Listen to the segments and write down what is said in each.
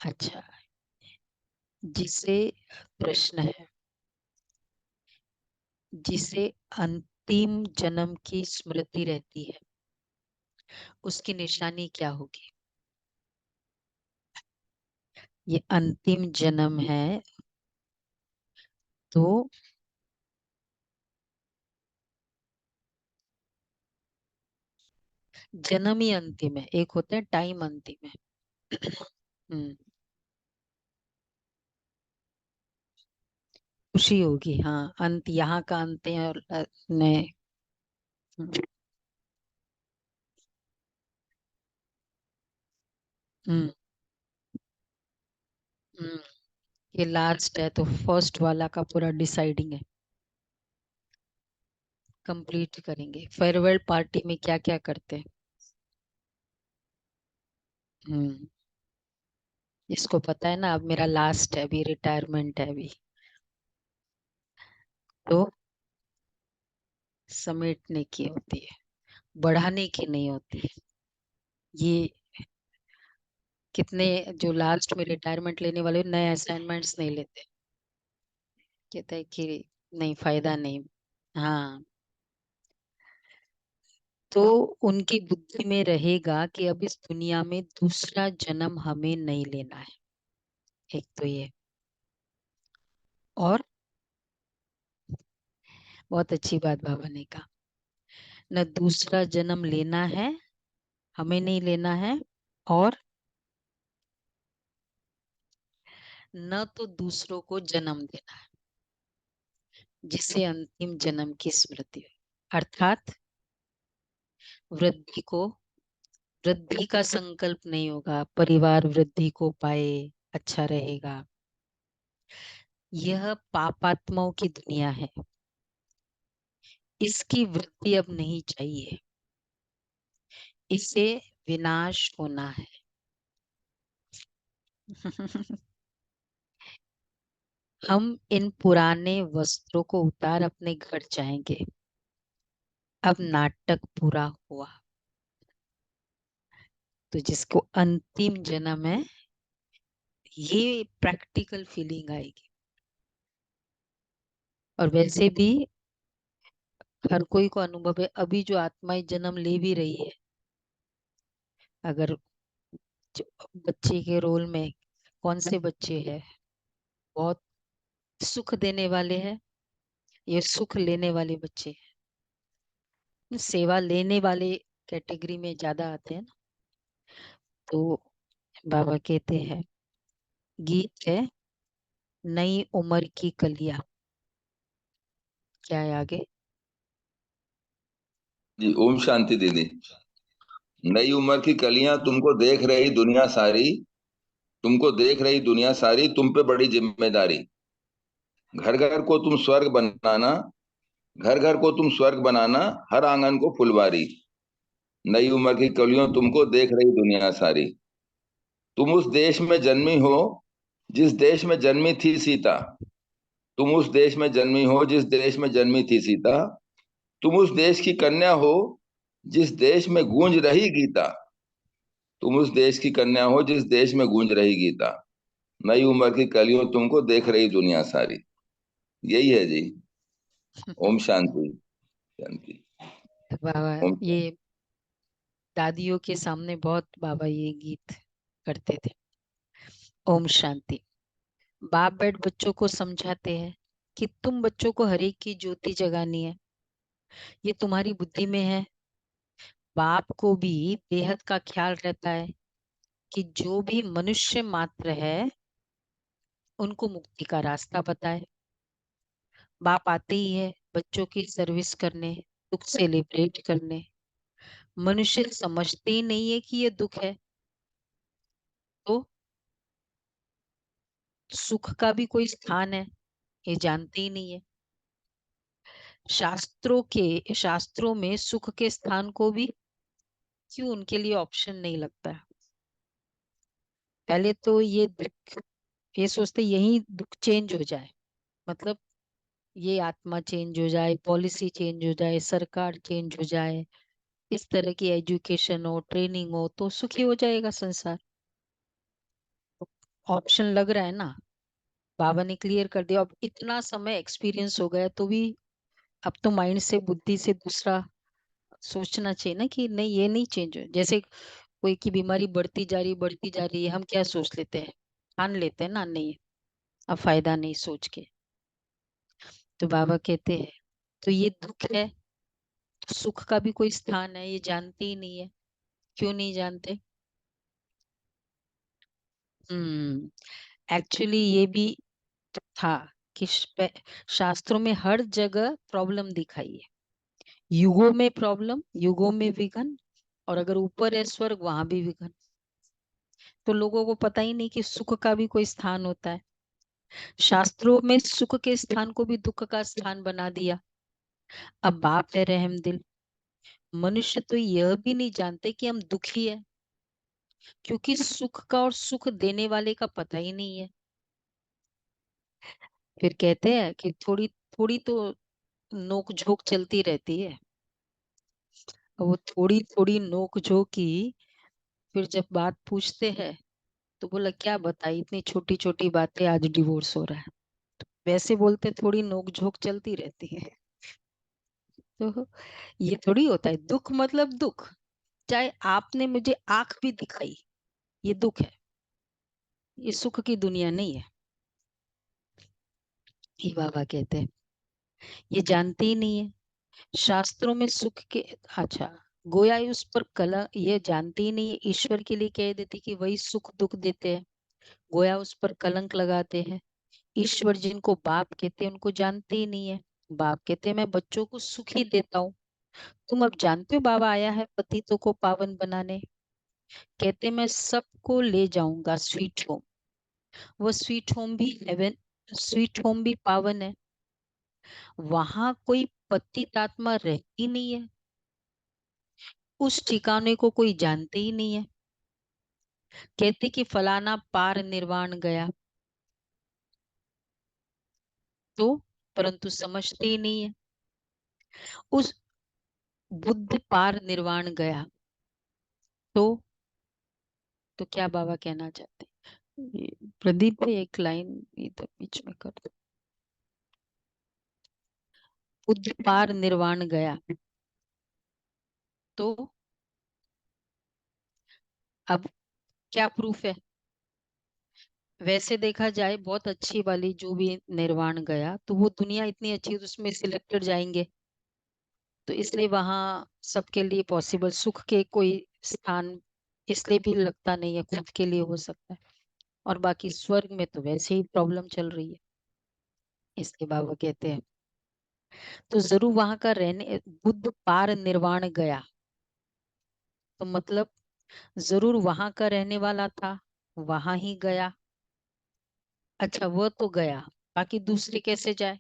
अच्छा, जिसे प्रश्न है, जिसे अंतिम जन्म की स्मृति रहती है उसकी निशानी क्या होगी? ये अंतिम जन्म है तो जन्म ही अंतिम है, एक होता है टाइम अंतिम है। हम्म, खुशी होगी, हाँ, अंत यहाँ का अंत है और ने हम्म, हम्म, हम्म, ये लास्ट है तो फर्स्ट वाला का पूरा डिसाइडिंग है। कंप्लीट करेंगे। फेयरवेल पार्टी में क्या क्या करते हैं? हम्म, इसको पता है ना, अब मेरा लास्ट है, अभी रिटायरमेंट है अभी, तो समेटने की होती है, बढ़ाने की नहीं होती है। ये कितने जो लास्ट में रिटायरमेंट लेने वाले नए असाइनमेंट्स नहीं लेते, कहते हैं कि नहीं, फायदा नहीं। हाँ, तो उनकी बुद्धि में रहेगा कि अब इस दुनिया में दूसरा जन्म हमें नहीं लेना है। एक तो ये, और बहुत अच्छी बात बाबा ने कहा, न दूसरा जन्म लेना है, हमें नहीं लेना है, और न तो दूसरों को जन्म देना है, जिसे अंतिम जन्म की स्मृति हो। अर्थात वृद्धि को, वृद्धि का संकल्प नहीं होगा, परिवार वृद्धि को पाए, अच्छा रहेगा। यह पापात्माओं की दुनिया है, इसकी वृद्धि अब नहीं चाहिए, इसे विनाश होना है। हम इन पुराने वस्त्रों को उतार अपने घर जाएंगे, अब नाटक पूरा हुआ। तो जिसको अंतिम जन्म है, ये प्रैक्टिकल फीलिंग आएगी। और वैसे भी हर कोई को अनुभव है, अभी जो आत्माएं जन्म ले भी रही है, अगर जो बच्चे के रोल में कौन से बच्चे हैं बहुत सुख देने वाले हैं, ये सुख लेने वाले बच्चे हैं, सेवा लेने वाले कैटेगरी में ज्यादा आते हैं ना। तो बाबा कहते हैं, गीत है, नई उम्र की कलियां, क्या है आगे? जी, ओम शांति दीदी। नई उम्र की कलियां, तुमको देख रही दुनिया सारी, तुमको देख रही दुनिया सारी, तुम पे बड़ी जिम्मेदारी। घर घर को तुम स्वर्ग बनाना, घर घर को तुम स्वर्ग बनाना, हर आंगन को फुलवारी। नई उम्र की कलियों, तुमको देख रही दुनिया सारी। तुम उस देश में जन्मी हो जिस देश में जन्मी थी सीता। तुम उस देश में जन्मी हो जिस देश में जन्मी थी सीता। तुम उस देश की कन्या हो जिस देश में गूंज रही गीता। तुम उस देश की कन्या हो जिस देश में गूंज रही गीता। नई उम्र की कलियों, तुमको देख रही दुनिया सारी। यही है जी। ओम शांति। शांति। बाबा ओम। ये दादियों के सामने बहुत बाबा ये गीत करते थे। ओम शांति। बाप बेट बच्चों को समझाते हैं कि तुम बच्चों को हर एक की ज्योति जगानी है, ये तुम्हारी बुद्धि में है। बाप को भी बेहद का ख्याल रहता है कि जो भी मनुष्य मात्र है उनको मुक्ति का रास्ता बताए। बाप आते ही है बच्चों की सर्विस करने, दुख सेलिब्रेट करने। मनुष्य समझते ही नहीं है कि ये दुख है, तो सुख का भी कोई स्थान है ये जानते ही नहीं है। शास्त्रों में सुख के स्थान को भी क्यों उनके लिए ऑप्शन नहीं लगता है? पहले तो ये दुख, ये सोचते यही दुख चेंज हो जाए, मतलब ये आत्मा चेंज हो जाए, पॉलिसी चेंज हो जाए, सरकार चेंज हो जाए, इस तरह की एजुकेशन हो, ट्रेनिंग हो, तो सुखी हो जाएगा संसार। ऑप्शन लग रहा है ना, बाबा ने क्लियर कर दिया। अब इतना समय एक्सपीरियंस हो गया तो भी अब तो माइंड से, बुद्धि से दूसरा सोचना चाहिए ना कि नहीं ये नहीं चेंज हो। जैसे कोई की बीमारी बढ़ती जा रही है, हम क्या सोच लेते हैं, ठान लेते हैं ना, नहीं अब फायदा नहीं सोच के। तो बाबा कहते हैं तो ये दुख है, तो सुख का भी कोई स्थान है ये जानते ही नहीं है। क्यों नहीं जानते? एक्चुअली ये भी था कि शास्त्रों में हर जगह प्रॉब्लम दिखाई है। युगों में प्रॉब्लम, युगों में विघन, और अगर ऊपर है स्वर्ग वहां भी विघन। तो लोगों को पता ही नहीं कि सुख का भी कोई स्थान होता है। शास्त्रों में सुख के स्थान को भी दुख का स्थान बना दिया। अब बाप है रहम दिल, मनुष्य तो यह भी नहीं जानते कि हम दुखी है, क्योंकि सुख का और सुख देने वाले का पता ही नहीं है। फिर कहते हैं कि थोड़ी थोड़ी तो नोक झोंक चलती रहती है। और वो थोड़ी थोड़ी नोक झोंक की फिर जब बात पूछते हैं तो बोला क्या बताई, इतनी छोटी छोटी बातें आज डिवोर्स हो रहा है। वैसे बोलते थोड़ी नोक झोंक चलती रहती है। तो ये थोड़ी होता है दुख, मतलब दुख, चाहे आपने मुझे आंख भी दिखाई, ये दुख है, ये सुख की दुनिया नहीं है। ये बाबा कहते हैं ये जानते ही नहीं है। शास्त्रों में सुख के, अच्छा, गोया उस पर कला, ये जानते ही नहीं है, ईश्वर के लिए कह देते कि वही सुख दुख देते हैं, गोया उस पर कलंक लगाते हैं। ईश्वर जिनको बाप कहते हैं उनको जानते ही नहीं है। बाप कहते हैं मैं बच्चों को सुख ही देता हूँ। तुम अब जानते हो बाबा आया है पतितों को पावन बनाने। कहते मैं सबको ले जाऊंगा स्वीट होम। वो स्वीट होम भी हेवन, स्वीट होम भी पावन है। वहां कोई पतित आत्मा रहती नहीं है, उस ठिकाने को कोई जानते ही नहीं है। कहते कि फलाना पार निर्वाण गया, तो परंतु समझते ही नहीं है। उस बुद्ध पार निर्वाण गया, तो क्या बाबा कहना चाहते हैं? प्रदीप भाई एक लाइन इधर बीच में कर दो। बुद्ध पार निर्वाण गया, तो अब क्या प्रूफ है? वैसे देखा जाए बहुत अच्छी वाली जो भी निर्वाण गया, तो वो दुनिया इतनी अच्छी है तो उसमें सिलेक्टेड जाएंगे। तो इसलिए वहां सबके लिए पॉसिबल सुख के कोई स्थान इसलिए भी लगता नहीं है, खुद के लिए हो सकता है। और बाकी स्वर्ग में तो वैसे ही प्रॉब्लम चल रही है, इसके बाबा कहते हैं तो जरूर वहां का रहने, बुद्ध पार निर्वाण गया तो मतलब जरूर वहां का रहने वाला था, वहां ही गया। अच्छा वो तो गया, बाकी दूसरे कैसे जाए?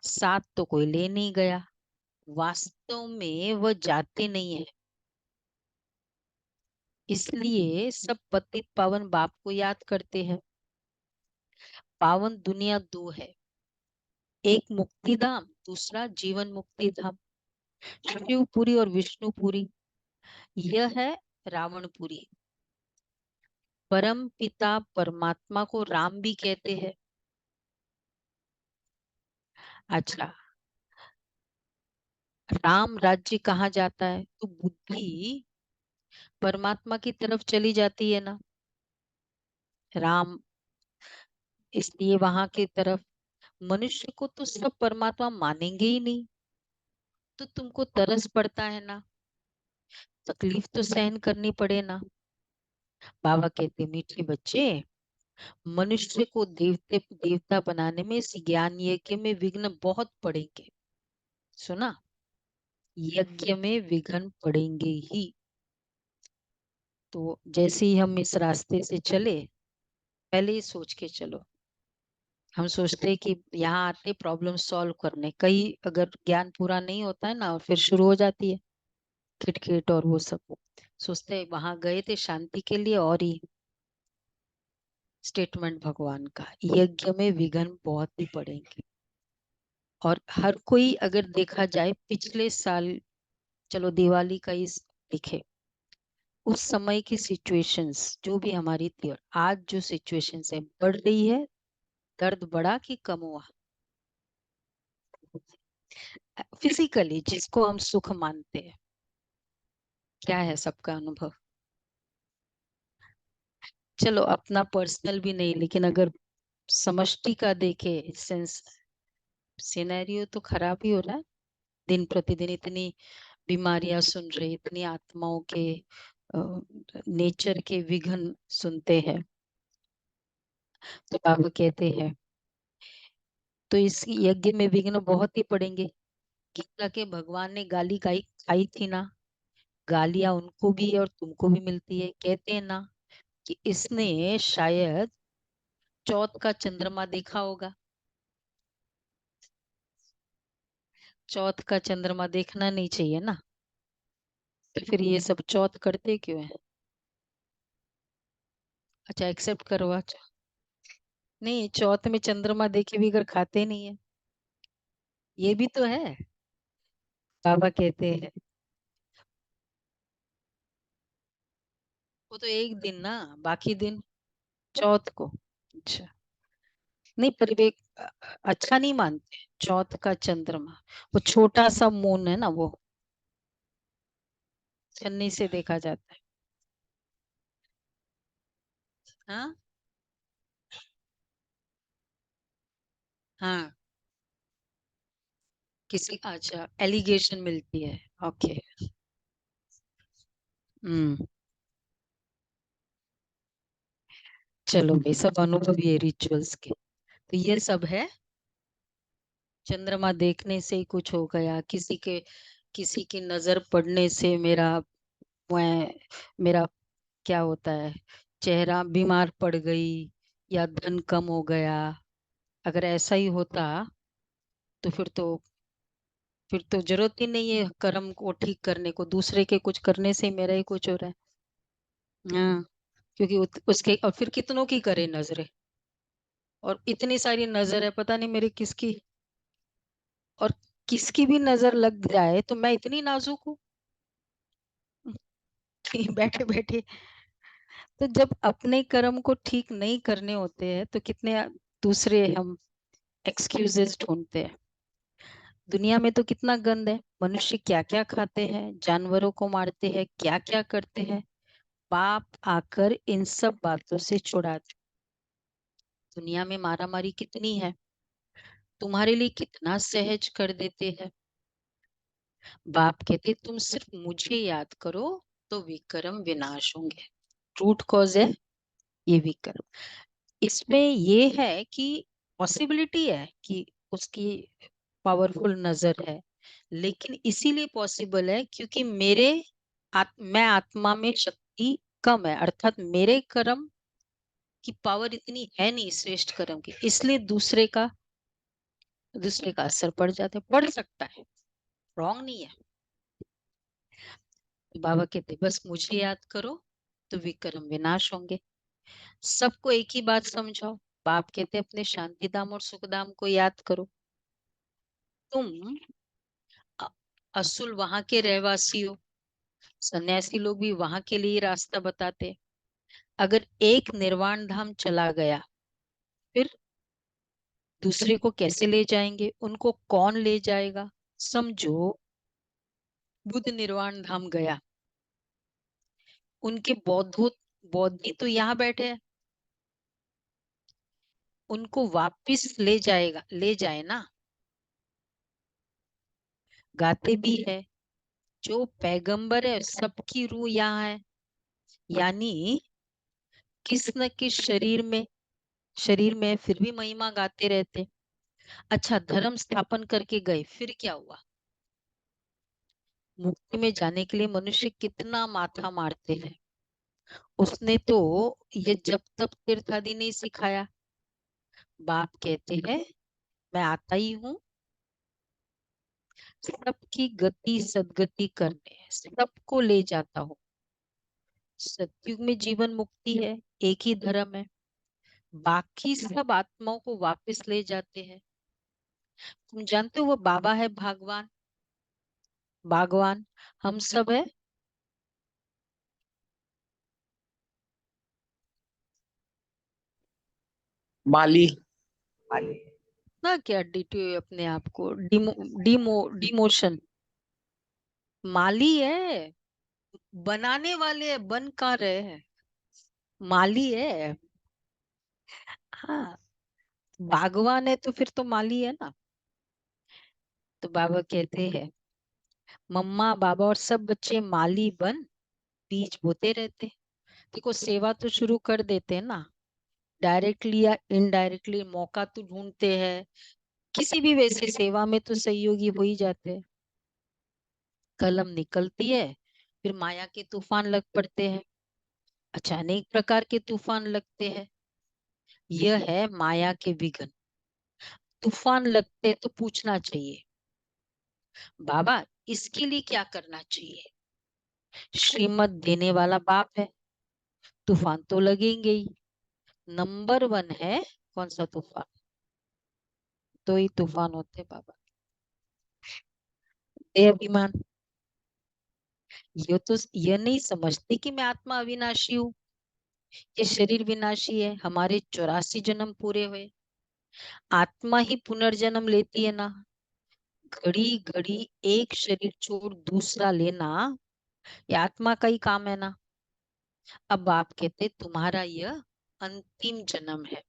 साथ तो कोई ले नहीं गया, वास्तव में वह जाते नहीं है। इसलिए सब पतित पावन बाप को याद करते हैं। पावन दुनिया दो है, एक मुक्ति धाम, दूसरा जीवन मुक्ति धाम। शिवपुरी और विष्णुपुरी, यह है रावणपुरी। परम पिता परमात्मा को राम भी कहते हैं। अच्छा, राम राज्य कहाँ जाता है? तो बुद्धि परमात्मा की तरफ चली जाती है ना, राम, इसलिए वहां की तरफ। मनुष्य को तो सब परमात्मा मानेंगे ही नहीं, तो तुमको तरस पड़ता है ना, तकलीफ तो सहन करनी पड़े ना। बाबा कहते मीठे बच्चे, मनुष्य को देवते देवता बनाने में इस ज्ञान यज्ञ में विघ्न बहुत पड़ेंगे। सुना, यज्ञ में विघ्न पड़ेंगे ही। तो जैसे ही हम इस रास्ते से चले, पहले ही सोच के चलो। हम सोचते हैं कि यहाँ आते प्रॉब्लम सॉल्व करने, कई अगर ज्ञान पूरा नहीं होता है ना और फिर शुरू हो जाती है खिटखिट और वो सब। सोचते हैं वहां गए थे शांति के लिए, और ही स्टेटमेंट भगवान का, यज्ञ में विघ्न बहुत ही पड़ेंगे। और हर कोई अगर देखा जाए पिछले साल, चलो दिवाली का ही देखे, उस समय की सिचुएशंस जो भी हमारी थी और आज जो सिचुएशंस है, बढ़ रही है, दर्द बढ़ा कि कम हुआ? फिजिकली जिसको हम सुख मानते हैं, क्या है सबका अनुभव? चलो अपना पर्सनल भी नहीं, लेकिन अगर समष्टि का देखे, सेंस सिनेरियो तो खराब ही हो रहा है। दिन प्रतिदिन इतनी बीमारियां सुन रहे, इतनी आत्माओं के नेचर के विघन सुनते हैं। तो बाबा कहते हैं तो इस यज्ञ में विघ्न बहुत ही पड़ेंगे। गीता के भगवान ने गाली खाई खाई थी ना, गालियां उनको भी और तुमको भी मिलती है। कहते हैं ना कि इसने शायद चौथ का चंद्रमा देखा होगा। चौथ का चंद्रमा देखना नहीं चाहिए ना, तो फिर ये सब चौथ करते क्यों है? अच्छा एक्सेप्ट करो। अच्छा नहीं, चौथ में चंद्रमा देखे भी अगर खाते नहीं है, ये भी तो है। बाबा कहते हैं वो तो एक दिन ना, बाकी दिन चौथ को। अच्छा नहीं, परिवेक अच्छा नहीं मानते चौथ का चंद्रमा। वो छोटा सा मून है ना, वो छन्नी से देखा जाता है। हाँ हाँ, किसी अच्छा एलिगेशन मिलती है। ओके। हम्म। चलो ये सब अनुभव है रिचुअल्स के। तो ये सब है, चंद्रमा देखने से ही कुछ हो गया, किसी की नजर पड़ने से मैं मेरा क्या होता है, चेहरा बीमार पड़ गई या धन कम हो गया। अगर ऐसा ही होता तो फिर तो जरूरत ही नहीं है कर्म को ठीक करने को, दूसरे के कुछ करने से ही मेरा ही कुछ हो रहा है। हाँ, क्योंकि उसके और फिर कितनों की करे नजरें, और इतनी सारी नजर है, पता नहीं मेरी किसकी, और किसकी भी नजर लग जाए तो मैं इतनी नाजुक हूँ कि बैठे बैठे। तो जब अपने कर्म को ठीक नहीं करने होते हैं तो कितने दूसरे हम एक्सक्यूजेस ढूंढते हैं। दुनिया में तो कितना गंद है, मनुष्य क्या क्या खाते हैं, जानवरों को मारते हैं, क्या क्या करते हैं। पाप आकर इन सब बातों से छुड़ाते। दुनिया में मारामारी कितनी है, तुम्हारे लिए कितना सहज कर देते हैं। बाप कहते तुम सिर्फ मुझे याद करो तो विक्रम विनाश होंगे। रूट कॉज है ये विक्रम। इसमें ये है कि पॉसिबिलिटी है कि उसकी पावरफुल नजर है, लेकिन इसीलिए पॉसिबल है क्योंकि मैं आत्मा में शक्ति कम है, अर्थात मेरे कर्म की पावर इतनी है नहीं श्रेष्ठ कर्म की, इसलिए दूसरे का असर पड़ जाता है, पड़ सकता है, रॉन्ग नहीं है। बाबा कहते बस मुझे याद करो तो विक्रम विनाश होंगे। सबको एक ही बात समझाओ। बाप कहते अपने शांतिधाम और सुखधाम को याद करो। तुम अ- असुल वहां के रहवासी हो, सन्यासी लोग भी वहां के लिए रास्ता बताते। अगर एक निर्वाण धाम चला गया, फिर दूसरे को कैसे ले जाएंगे, उनको कौन ले जाएगा? समझो, बुद्ध निर्वाण धाम गया, उनके बौद्धि तो यहाँ बैठे हैं, उनको वापिस ले जाए ना। गाते भी है जो पैगंबर है सबकी रूह यहाँ है, यानी किस न किस शरीर में फिर भी महिमा गाते रहते। अच्छा धर्म स्थापन करके गए, फिर क्या हुआ? मुक्ति में जाने के लिए मनुष्य कितना माथा मारते हैं। उसने तो ये जब तब तीर्थ आदि नहीं सिखाया। बाप कहते हैं मैं आता ही हूँ सबकी गति सदगति करने, सबको ले जाता हूँ। सतयुग में जीवन मुक्ति है, एक ही धर्म है, बाकी सब आत्माओं को वापस ले जाते हैं। तुम जानते हो वो बाबा है भगवान, भगवान हम सब है। माली। ना क्या डिटो अपने आप को डिमोशन। माली है, बनाने वाले है, बन कहाँ रहे हैं। माली है। हाँ, बागवान है तो फिर तो माली है ना। तो बाबा कहते हैं, मम्मा बाबा और सब बच्चे माली बन बीज बोते रहते। देखो सेवा तो शुरू कर देते हैं ना, डायरेक्टली या इनडायरेक्टली मौका तो ढूंढते हैं, किसी भी वैसे सेवा में तो सहयोगी हो ही जाते हैं। कलम निकलती है, फिर माया के तूफान लग पड़ते हैं, अचानक प्रकार के तूफान लगते हैं। यह है माया के विघ्न। तूफान लगते तो पूछना चाहिए, बाबा इसके लिए क्या करना चाहिए। श्रीमत देने वाला बाप है, तूफान तो लगेंगे ही। नंबर वन है कौन सा तूफान, दो ही तूफान होते हैं बाबा। देह अभिमान। ये तो ये नहीं समझते कि मैं आत्मा अविनाशी हूँ, ये शरीर विनाशी है, हमारे 84 जन्म पूरे हुए। आत्मा ही पुनर्जन्म लेती है ना, घड़ी घड़ी एक शरीर छोड़ दूसरा लेना, ये आत्मा का ही काम है ना। अब आप कहते तुम्हारा यह अंतिम जन्म है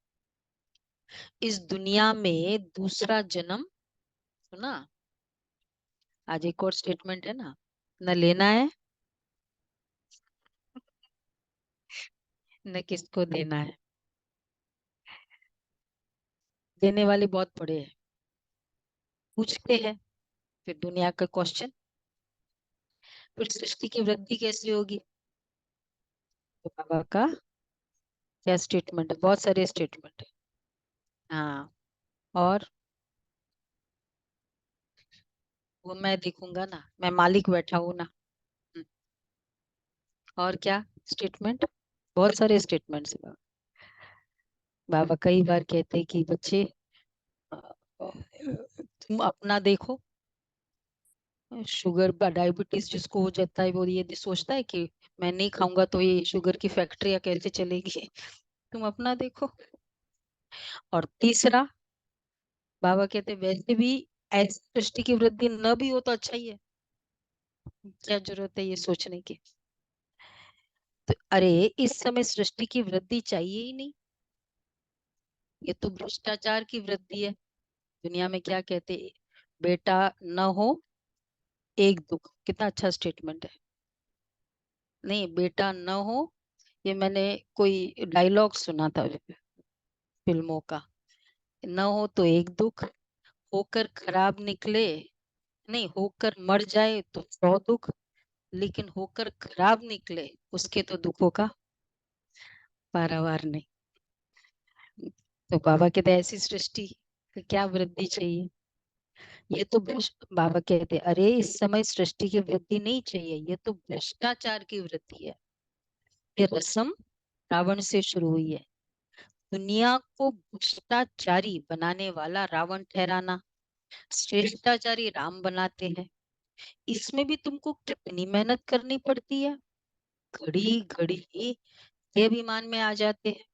इस दुनिया में, दूसरा जन्म। सुना, आज एक और स्टेटमेंट है ना, न लेना है न किसको देना है। देने वाले बहुत बड़े हैं, पूछते हैं फिर दुनिया का क्वेश्चन, फिर सृष्टि की वृद्धि कैसे होगी। तो बाबा का क्या स्टेटमेंट है, बहुत सारे स्टेटमेंट है। हाँ, और वो मैं देखूंगा ना, मैं मालिक बैठा हूं ना। हम्म, और क्या स्टेटमेंट, बहुत सारे स्टेटमेंट्स है। बाबा कई बार कहते हैं कि बच्चे अ, तुम अपना देखो। शुगर डायबिटीज जिसको हो जाता है वो ये सोचता है कि मैं नहीं खाऊंगा तो ये शुगर की फैक्ट्रियां कैसे चलेगी। तुम अपना देखो। और तीसरा, बाबा कहते वैसे भी ऐसी सृष्टि की वृद्धि न भी हो तो अच्छा ही है, क्या जरूरत है ये सोचने की। तो अरे इस समय सृष्टि की वृद्धि चाहिए ही नहीं, ये तो भ्रष्टाचार की वृद्धि है। दुनिया में क्या कहते हैं, बेटा न हो एक दुख, कितना अच्छा स्टेटमेंट है। नहीं बेटा न हो, ये मैंने कोई डायलॉग सुना था फिल्मों का। न हो तो एक दुख, होकर खराब निकले, नहीं होकर मर जाए तो 100 दुख, लेकिन होकर खराब निकले उसके तो दुखों का पारावार नहीं। तो बाबा कहते ऐसी सृष्टि की क्या वृद्धि चाहिए। ये तो बाबा कहते अरे इस समय सृष्टि की वृद्धि नहीं चाहिए, ये तो भ्रष्टाचार की वृद्धि है। ये रस्म रावण से शुरू हुई है, दुनिया को भ्रष्टाचारी बनाने वाला रावण ठहराना, श्रेष्ठाचारी राम बनाते हैं। इसमें भी तुमको कितनी मेहनत करनी पड़ती है, घड़ी घड़ी देहाभिमान में आ जाते हैं।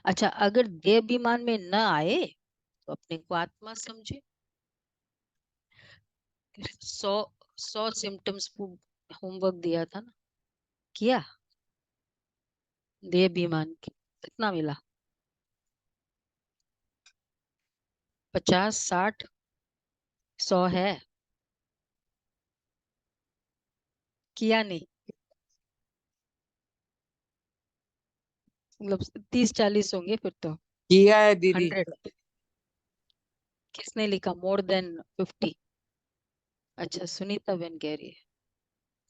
अच्छा अगर देहाभिमान में न आए तो अपने को आत्मा समझे। 100 सिम्टम्स होमवर्क दिया था ना, किया। देहाभिमान की कितना मिला, 50 60 100 है, किया नहीं। मतलब 30 40 होंगे फिर तो। किया है दीदी। 100 किसने लिखा, मोर देन 50। अच्छा सुनीता बेन कह रही है,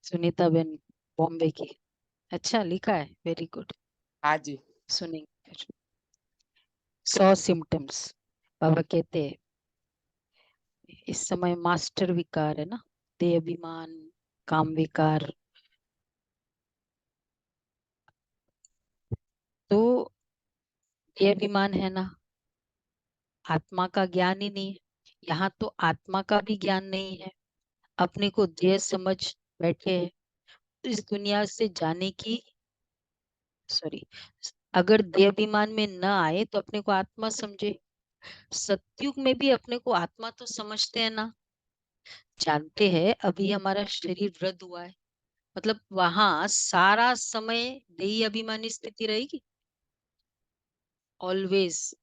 सुनीता बेन बॉम्बे की। अच्छा लिखा है, वेरी गुड। हाँ जी। सुनेंगे फिर। 100 सिम्टम्स बाबा कहते हैं इस समय मास्टर विकार है ना, देह अभिमान, काम विकार। तो देह अभिमान है ना, आत्मा का ज्ञान ही नहीं है। यहाँ तो आत्मा का भी ज्ञान नहीं है, अपने को देह समझ बैठे हैं। तो इस दुनिया से जाने की, सॉरी, अगर देह अभिमान में न आए तो अपने को आत्मा समझे। सतयुग में भी अपने को आत्मा तो समझते हैं ना, जानते हैं। अभी हमारा शरीर वृद्ध हुआ है, मतलब वहां सारा समय देही अभिमानी स्थिति रहेगी, ऑलवेज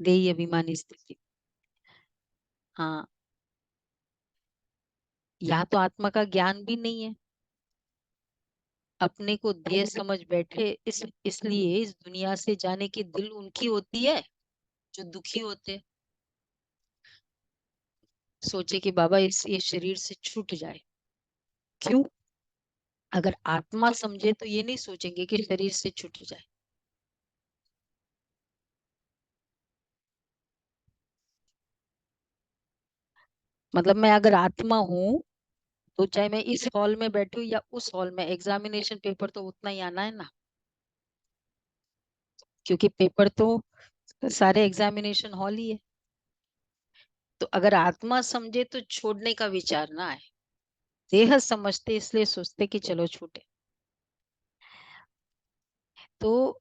देही अभिमानी स्थिति। हाँ, यहाँ तो आत्मा का ज्ञान भी नहीं है, अपने को देह समझ बैठे। इसलिए इस दुनिया से जाने की दिल उनकी होती है जो दुखी होते हैं। सोचे कि बाबा ये शरीर से छूट जाए, क्यों? अगर आत्मा समझे तो ये नहीं सोचेंगे कि शरीर से छूट जाए। मतलब मैं अगर आत्मा हूँ तो चाहे मैं इस हॉल में बैठी हूँ या उस हॉल में, एग्जामिनेशन पेपर तो उतना ही आना है ना, क्योंकि पेपर तो सारे एग्जामिनेशन हॉल ही है। तो अगर आत्मा समझे तो छोड़ने का विचार ना आए, देह समझते इसलिए सोचते कि चलो छूटे। तो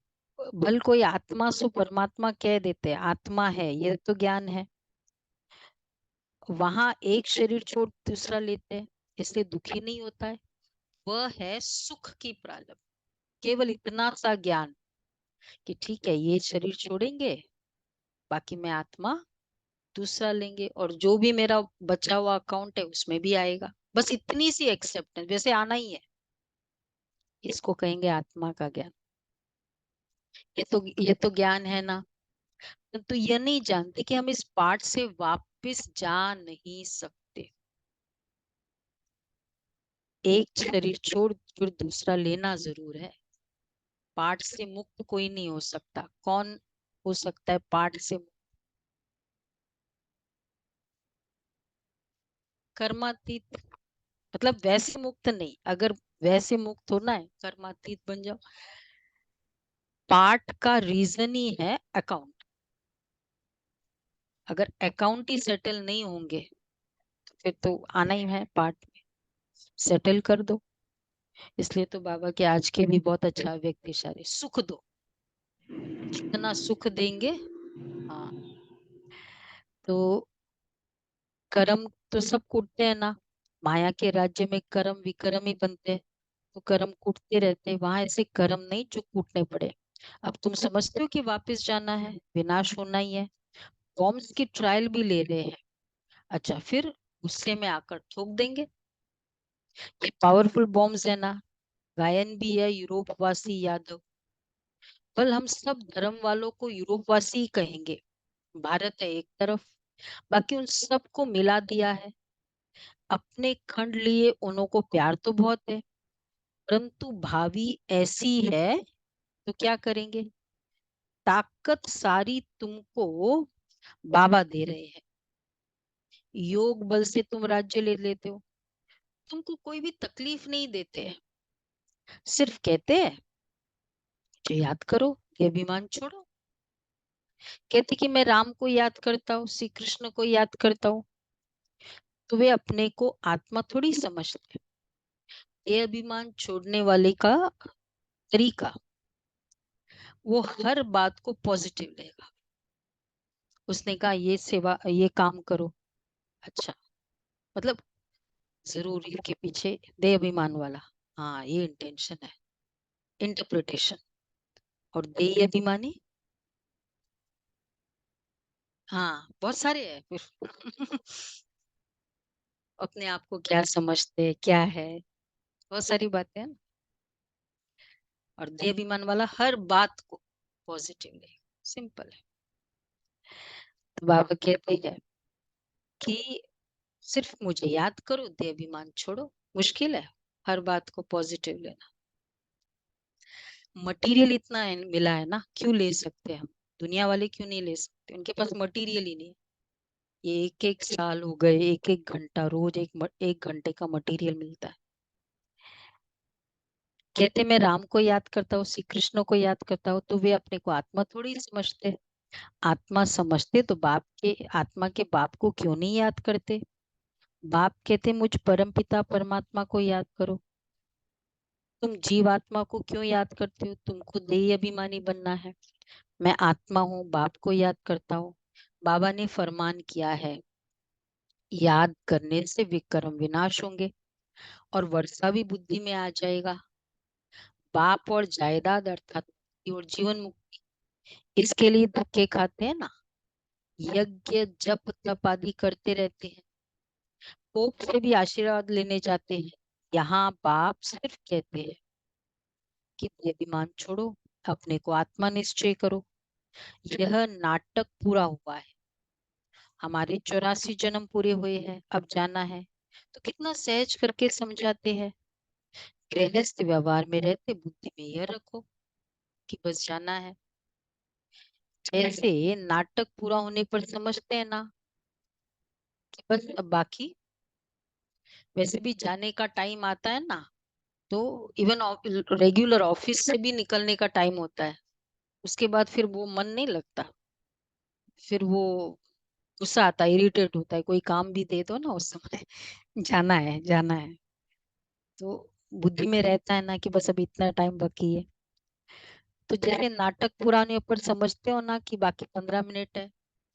भल कोई आत्मा सो परमात्मा कह देते, आत्मा है ये तो ज्ञान है। वहां एक शरीर छोड़ दूसरा लेते हैं, इसलिए दुखी नहीं होता है। वह है सुख की प्रारब्ध। केवल इतना सा ज्ञान कि ठीक है ये शरीर छोड़ेंगे, बाकी मैं आत्मा दूसरा लेंगे, और जो भी मेरा बचा हुआ अकाउंट है उसमें भी आएगा। बस इतनी सी एक्सेप्टेंस, वैसे आना ही है। इसको कहेंगे आत्मा का ज्ञान। ये तो ज्ञान है ना। तो ये नहीं जानते कि हम इस पार्ट से वापस जा नहीं सकते। एक शरीर छोड़ फिर दूसरा लेना जरूर है। पार्ट से मुक्त कोई नहीं हो सकता। कौन हो सकता है पार्ट से मुक्त? कर्मातीत। मतलब वैसे मुक्त नहीं, अगर वैसे मुक्त होना है कर्मातीत बन जाओ। पार्ट का रीजन ही है अकाउंट। अगर अकाउंट ही सेटल नहीं होंगे तो फिर तो आना ही है पार्ट में, सेटल कर दो। इसलिए तो बाबा के आज के भी बहुत अच्छा व्यक्ति सारे, सुख दो, जितना सुख देंगे। हाँ, तो कर्म तो सब कूटते हैं ना, माया के राज्य में कर्म विकर्म ही बनते हैं। तो कर्म कूटते रहते हैं, वहां ऐसे कर्म नहीं जो कूटने पड़े। अब तुम समझते हो कि वापस जाना है, विनाश होना ही है। बॉम्ब्स की ट्रायल भी ले रहे हैं। अच्छा, फिर गुस्से में आकर ठोक देंगे। ये पावरफुल बॉम्ब्स है ना। गायन भी है यूरोप वासी यादव। कल हम सब धर्म वालों को यूरोप वासी ही कहेंगे। भारत है एक तरफ, बाकी उन सबको मिला दिया है। अपने खंड लिए उन्हों को प्यार तो बहुत है, परंतु भावी ऐसी है तो क्या करेंगे? ताकत सारी तुमको बाबा दे रहे हैं। योग बल से तुम राज्य ले लेते हो, तुमको कोई भी तकलीफ नहीं देते हैं। सिर्फ कहते हैं जो याद करो, ये अभिमान छोड़ो। कहते कि मैं राम को याद करता हूँ, श्री कृष्ण को याद करता हूँ, तो वे अपने को आत्मा थोड़ी समझते। ये अभिमान छोड़ने वाले का तरीका, वो हर बात को पॉजिटिव लेगा। उसने कहा ये सेवा ये काम करो, अच्छा, मतलब जरूर इसके पीछे दे अभिमान वाला, हाँ ये इंटेंशन है, इंटरप्रिटेशन। और दे अभिमानी, हाँ बहुत सारे हैं फिर अपने आप को क्या समझते क्या है, बहुत सारी बातें हैं ना। और दे अभिमान वाला हर बात को पॉजिटिव ले, सिंपल है। तो बाबा कहते हैं कि सिर्फ मुझे याद करो, दे अभिमान छोड़ो। मुश्किल है हर बात को पॉजिटिव लेना। मटेरियल इतना है, मिला है ना, क्यों ले सकते हम? दुनिया वाले क्यों नहीं ले सकते? उनके पास मटेरियल ही नहीं है। ये एक एक साल हो गए, एक एक घंटा रोज एक घंटे का मटेरियल मिलता है। कहते मैं राम को याद करता हूँ, श्री कृष्ण को याद करता हूँ, तो वे अपने को आत्मा थोड़ी समझते। आत्मा समझते तो बाप के, आत्मा के बाप को क्यों नहीं याद करते? बाप कहते मुझ परम पिता परमात्मा को याद करो। तुम जीवात्मा को क्यों याद करते हो? तुमको देही अभिमानी बनना है। मैं आत्मा हूँ, बाप को याद करता हूँ। बाबा ने फरमान किया है, याद करने से विक्रम विनाश होंगे और वर्षा भी बुद्धि में आ जाएगा। बाप और जायदाद अर्थात मुक्ति और जीवन मुक्ति, इसके लिए धक्के खाते हैं ना, यज्ञ जप तप आदि करते रहते हैं, पोप से भी आशीर्वाद लेने जाते हैं। यहाँ बाप सिर्फ कहते हैं कि अभिमान छोड़ो, अपने को आत्मा निश्चय करो। यह नाटक पूरा हुआ है, हमारे 84 जन्म पूरे हुए हैं, अब जाना है। तो कितना सहज करके समझाते हैं। गृहस्थ व्यवहार में रहते बुद्धि में यह रखो कि बस जाना है। जैसे नाटक पूरा होने पर समझते हैं ना कि बस अब बाकी, वैसे भी जाने का टाइम आता है ना, तो इवन रेगुलर ऑफिस से भी निकलने का टाइम होता है, उसके बाद फिर वो मन नहीं लगता, फिर वो गुस्सा आता है, इरिटेट होता है, कोई काम भी दे दो ना उस समय जाना है जाना है। तो बुद्धि में रहता है ना कि बस अभी इतना टाइम बाकी है। तो जैसे नाटक पुराने ऊपर समझते हो ना कि बाकी 15 मिनट है,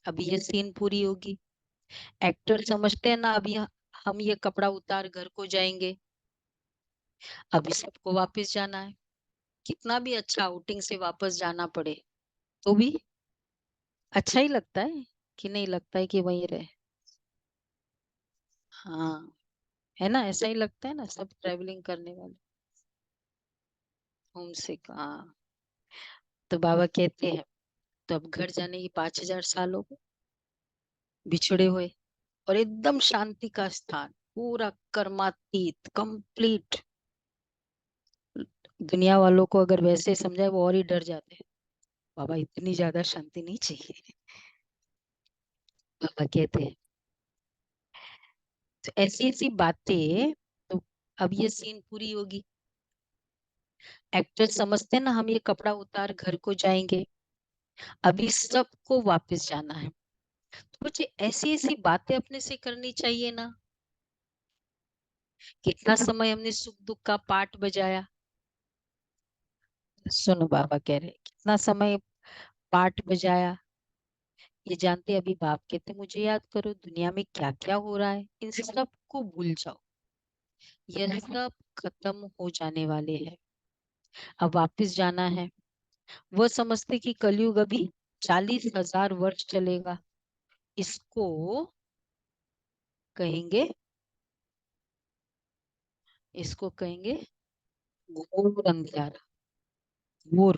अभी ये सीन पूरी होगी। एक्टर समझते हैं ना, अभी हम ये कपड़ा उतार घर को जाएंगे, अभी सबको वापस जाना है। कितना भी अच्छा आउटिंग से वापस जाना पड़े तो भी अच्छा ही लगता है, कि नहीं लगता है कि वहीं रहे? हाँ, है ना, ऐसा ही लगता है ना सब ट्रेवलिंग करने वाले, होम सिक। हाँ, तो बाबा कहते हैं तो अब घर जाने की 5000 साल हो गए बिछड़े हुए, और एकदम शांति का स्थान, पूरा कर्मातीत कंप्लीट। दुनिया वालों को अगर वैसे समझाए वो और ही डर जाते हैं, बाबा इतनी ज्यादा शांति नहीं चाहिए। बाबा कहते हैं तो ऐसी ऐसी बातें। तो अब ये सीन पूरी होगी, एक्टर समझते हैं ना, हम ये कपड़ा उतार घर को जाएंगे, अभी सबको वापस जाना है। तो मुझे ऐसी ऐसी बातें अपने से करनी चाहिए ना। कितना समय हमने सुख दुख का पाठ बजाया, सुनो बाबा कह रहे कितना समय पाठ बजाया, ये जानते अभी बाप कहते मुझे याद करो दुनिया में क्या क्या हो रहा है, इन सब को भूल जाओ, यह सब खत्म हो जाने वाले हैं, अब वापस जाना है। वह समझते कि कलयुग अभी 40,000 वर्ष चलेगा, इसको कहेंगे, इसको कहेंगे घोर अंधियारा। घोर,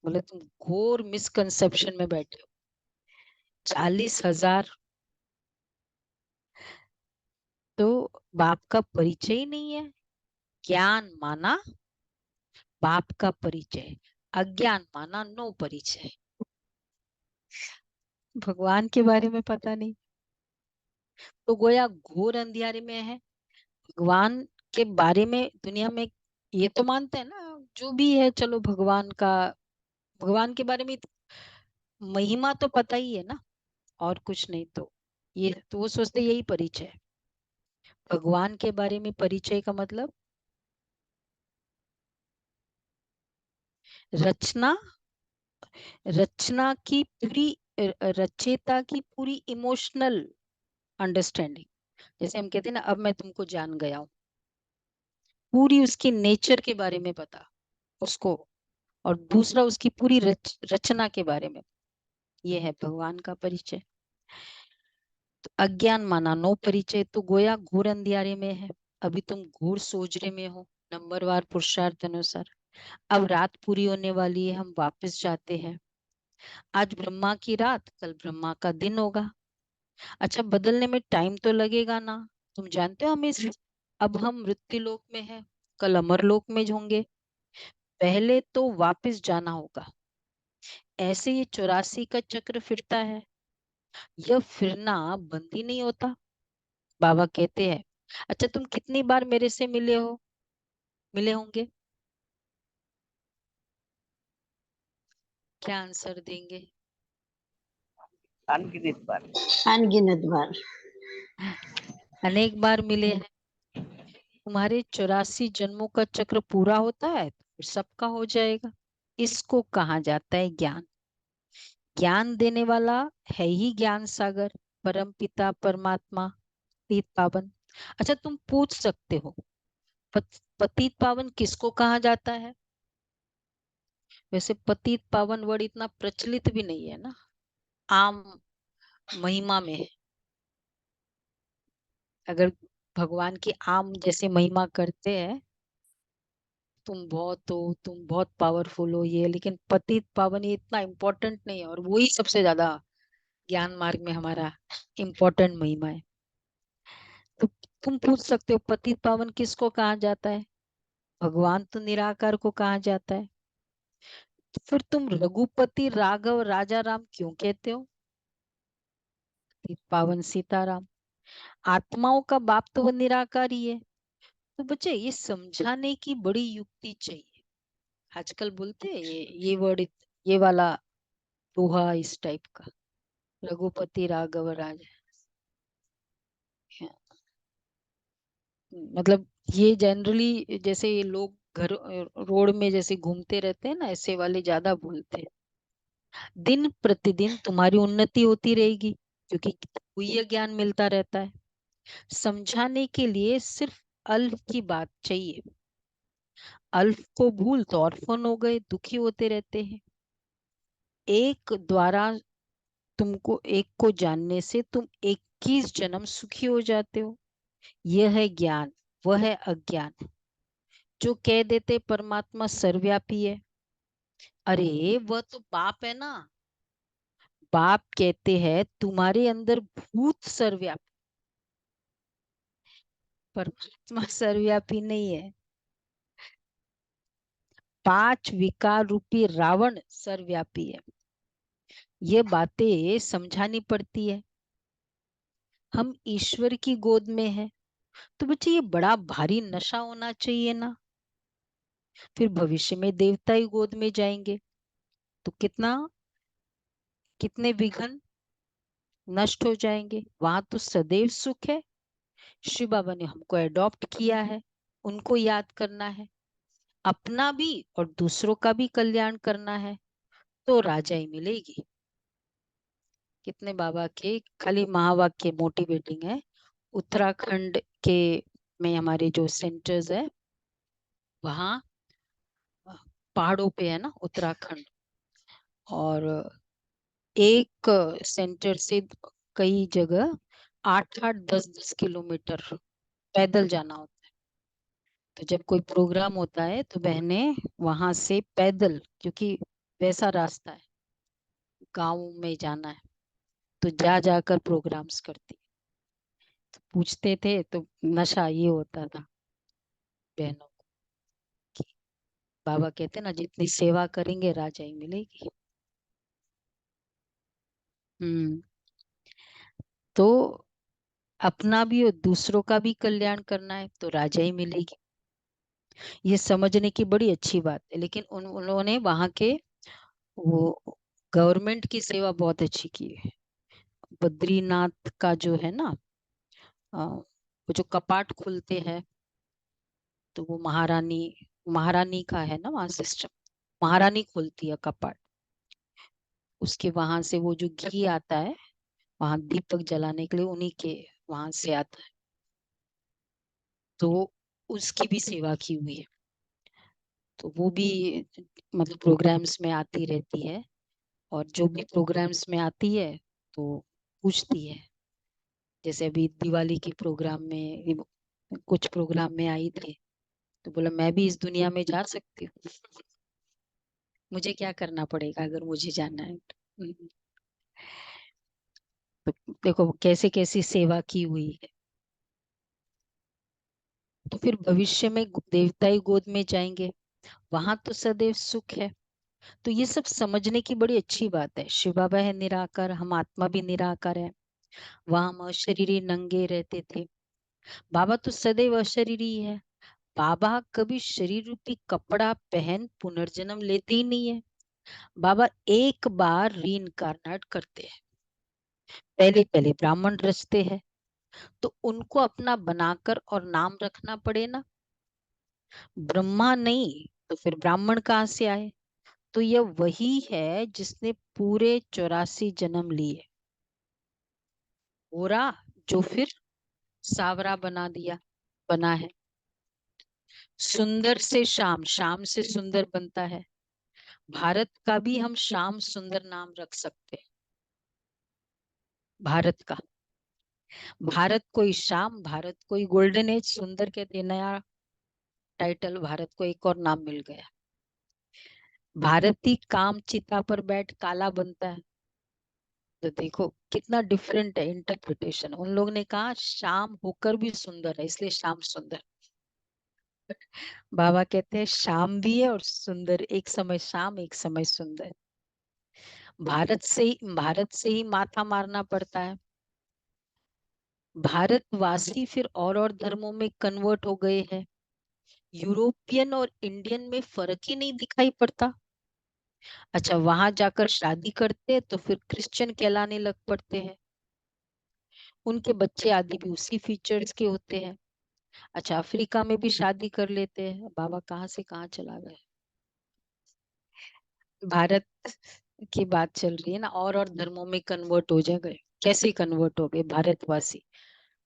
बोले तुम घोर मिसकंसेप्शन में बैठे हो। 40,000, तो बाप का परिचय ही नहीं है। ज्ञान माना बाप का परिचय, अज्ञान माना नो परिचय, भगवान के बारे में पता नहीं, तो गोया घोर अंधियारे में है। भगवान के बारे में दुनिया में ये तो मानते हैं ना, जो भी है चलो भगवान का, भगवान के बारे में महिमा तो पता ही है ना, और कुछ नहीं, तो ये तो वो सोचते यही परिचय है। भगवान के बारे में परिचय का मतलब रचना, रचना की पूरी, रचयिता की पूरी इमोशनल अंडरस्टैंडिंग। जैसे हम कहते हैं ना, अब मैं तुमको जान गया हूँ, पूरी उसकी नेचर के बारे में पता उसको, और दूसरा उसकी पूरी रचना के बारे में, ये है भगवान का परिचय। तो अज्ञान माना नो परिचय, तो गोया घोर अंधियारे में है, अभी तुम घोर सोजरे में हो, नंबरवार पुरुषार्थ अनुसार। अब रात पूरी होने वाली है, हम वापस जाते हैं। आज ब्रह्मा की रात, कल ब्रह्मा का दिन होगा। अच्छा, बदलने में टाइम तो लगेगा ना, तुम जानते हो हम इस, अब हम मृत्यु लोक में हैं, कल अमर लोक में होंगे, पहले तो वापस जाना होगा। ऐसे ये 84 का चक्र फिरता है, यह फिरना बंद ही नहीं होता। बाबा कहते हैं अच्छा तुम कितनी बार मेरे से मिले हो, मिले होंगे, क्या आंसर देंगे? अनगिनत बार। अनगिनत बार। अनेक बार मिले हैं। तुम्हारे 84 जन्मों का चक्र पूरा होता है तो फिर सबका हो जाएगा। इसको कहा जाता है ज्ञान। ज्ञान देने वाला है ही ज्ञान सागर, परम पिता परमात्मा, पतित पावन। अच्छा, तुम पूछ सकते हो पतित पावन किसको कहा जाता है? वैसे पतित पावन वर्ड इतना प्रचलित भी नहीं है ना, आम महिमा में है। अगर भगवान की आम जैसे महिमा करते हैं, तुम बहुत हो, तुम बहुत पावरफुल हो ये, लेकिन पतित पावन ये इतना इम्पोर्टेंट नहीं है, और वही सबसे ज्यादा ज्ञान मार्ग में हमारा इम्पोर्टेंट महिमा है। तो तुम पूछ सकते हो पतित पावन किसको कहा जाता है? भगवान तो निराकार को कहा जाता है। तो फिर तुम रघुपति राघव राजा राम क्यों कहते हो? पतित पावन सीताराम, आत्माओं का बाप तो वो निराकार ही है। तो बच्चे ये समझाने की बड़ी युक्ति चाहिए। आजकल बोलते हैं ये वर्ड, ये वाला दोहा इस टाइप का, रघुपति राघव राजा। मतलब ये जनरली जैसे ये लोग घर रोड में जैसे घूमते रहते हैं ना, ऐसे वाले ज्यादा बोलते हैं। दिन प्रतिदिन तुम्हारी उन्नति होती रहेगी, क्योंकि गुह्य ज्ञान मिलता रहता है। समझाने के लिए सिर्फ अल्फ की बात चाहिए। अल्फ को भूल तो ऑर्फन हो गए, दुखी होते रहते हैं। एक द्वारा तुमको एक को जानने से तुम 21 जन्म सुखी हो जाते हो। यह है ज्ञान, वह है अज्ञान। जो कह देते परमात्मा सर्वव्यापी है, अरे वह तो बाप है ना। बाप कहते हैं तुम्हारे अंदर भूत सर्वव्यापी, परमात्मा सर्वव्यापी नहीं है। 5 विकार रूपी रावण सर्वव्यापी है। ये बातें समझानी पड़ती है। हम ईश्वर की गोद में है, तो बच्चे ये बड़ा भारी नशा होना चाहिए ना। फिर भविष्य में देवता ही गोद में जाएंगे तो कितने विघ्न नष्ट हो जाएंगे। वहां तो सदैव सुख है। शिव बाबा ने हमको अडॉप्ट किया है, उनको याद करना है, अपना भी और दूसरों का भी कल्याण करना है, तो राजाई मिलेगी। कितने बाबा के खाली महावाक्य मोटिवेटिंग है। उत्तराखंड के में हमारे जो सेंटर्स है, वहाँ पहाड़ों पे है ना उत्तराखंड, और एक सेंटर से कई जगह 8-8 10-10 किलोमीटर पैदल जाना होता है। तो जब कोई प्रोग्राम होता है तो बहनें वहां से पैदल, क्योंकि वैसा रास्ता है, गाँव में जाना है, तो जा जाकर प्रोग्राम्स करती। तो पूछते थे तो नशा ये होता था बहनों को कि बाबा कहते ना जितनी सेवा करेंगे राजाई मिलेगी। हम्म। तो अपना भी और दूसरों का भी कल्याण करना है तो राजाई मिलेगी। ये समझने की बड़ी अच्छी बात है। लेकिन उन्होंने वहां के वो गवर्नमेंट की सेवा बहुत अच्छी की है। बद्रीनाथ का जो है ना, वो जो कपाट खुलते हैं, तो वो महारानी महारानी का है ना वहाँ सिस्टम। महारानी खोलती है कपाट, उसके वहां से वो जो घी आता है वहां दीपक जलाने के लिए, उन्हीं के वहां से आता है। तो उसकी भी सेवा की हुई है। तो वो भी मतलब प्रोग्राम्स में आती रहती है, और जो भी प्रोग्राम्स में आती है तो पूछती है। जैसे अभी दिवाली के प्रोग्राम में, कुछ प्रोग्राम में आई थी, तो बोला मैं भी इस दुनिया में जा सकती हूँ, मुझे क्या करना पड़ेगा अगर मुझे जाना है तो। तो देखो कैसे कैसी सेवा की हुई है। तो फिर भविष्य में देवता ही गोद में जाएंगे, वहां तो सदैव सुख है। तो ये सब समझने की बड़ी अच्छी बात है। शिव बाबा है निराकार, हम आत्मा भी निराकार है। वहां हम अशरीरी नंगे रहते थे, बाबा तो सदैव अशरीरी है। बाबा कभी शरीर रूपी कपड़ा पहन पुनर्जन्म लेते ही नहीं है। बाबा एक बार रीइंकारनेट करते हैं, पहले पहले ब्राह्मण रचते हैं, तो उनको अपना बनाकर और नाम रखना पड़े ना। ब्रह्मा नहीं तो फिर ब्राह्मण कहाँ से आए? तो यह वही है जिसने पूरे 84 जन्म लिए। गोरा जो फिर सावरा बना है। सुंदर से श्याम, श्याम से सुंदर बनता है। भारत का भी हम श्याम सुंदर नाम रख सकते हैं। भारत का, भारत कोई श्याम, भारत कोई गोल्डन एज, सुंदर कहते नया टाइटल, भारत को एक और नाम मिल गया। भारती काम चिता पर बैठ काला बनता है। तो देखो कितना डिफरेंट है इंटरप्रिटेशन। उन लोगों ने कहा श्याम होकर भी सुंदर है, इसलिए श्याम सुंदर। बाबा कहते हैं श्याम भी है और सुंदर, एक समय श्याम एक समय सुंदर। भारत से ही माथा मारना पड़ता है। भारतवासी फिर और धर्मों में कन्वर्ट हो गए हैं। यूरोपियन और इंडियन में फर्क ही नहीं दिखाई पड़ता। अच्छा, वहां जाकर शादी करते तो फिर क्रिश्चियन कहलाने लग पड़ते हैं। उनके बच्चे आदि भी उसी फीचर्स के होते हैं। अच्छा, अफ्रीका में भी शादी कर लेते हैं। बाबा कहाँ से कहाँ चला गए। भारत की बात चल रही है ना, और धर्मों में कन्वर्ट हो जा गए। कैसे कन्वर्ट हो गए भारतवासी?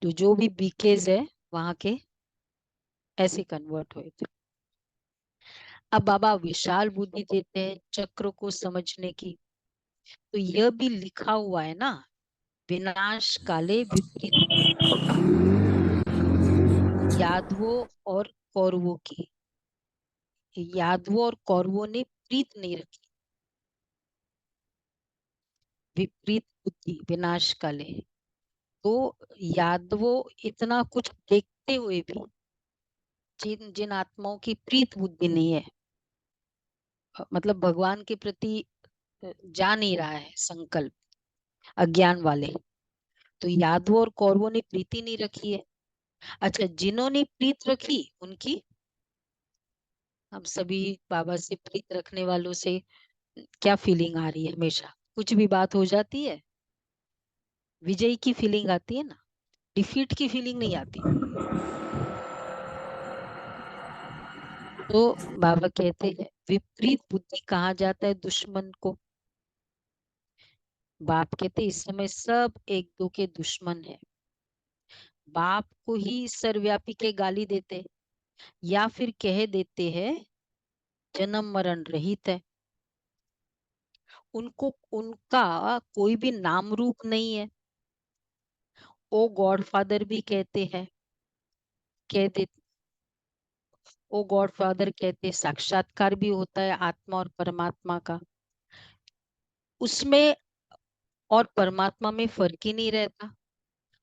तो जो भी बीकेज है वहां के ऐसे कन्वर्ट हुए थे। अब बाबा विशाल बुद्धि देते हैं चक्र को समझने की। तो यह भी लिखा हुआ है ना, विनाश काले विपरीत, यादवों और कौरवों की। यादवों और कौरवों ने प्रीत नहीं रखी। विपरीत बुद्धि विनाश काले। तो यादवों इतना कुछ देखते हुए भी जिन जिन आत्माओं की प्रीत बुद्धि नहीं है, मतलब भगवान के प्रति जा नहीं रहा है संकल्प, अज्ञान वाले, तो यादवों और कौरवों ने प्रीति नहीं रखी है। अच्छा, जिन्होंने प्रीत रखी उनकी, हम सभी बाबा से प्रीत रखने वालों से क्या फीलिंग आ रही है? हमेशा कुछ भी बात हो जाती है, विजय की फीलिंग आती है ना, डिफीट की फीलिंग नहीं आती। तो बाबा कहते हैं विपरीत बुद्धि कहा जाता है दुश्मन को। बाप कहते इस समय सब एक दो के दुश्मन है। बाप को ही सर्वव्यापी के गाली देते, या फिर कह देते हैं जन्म मरण रहित है। उनको उनका कोई भी नाम रूप नहीं है। ओ गॉडफादर भी कहते हैं, कहते ओ गॉडफादर कहते, साक्षात्कार भी होता है आत्मा और परमात्मा का। उसमें और परमात्मा में फर्क ही नहीं रहता।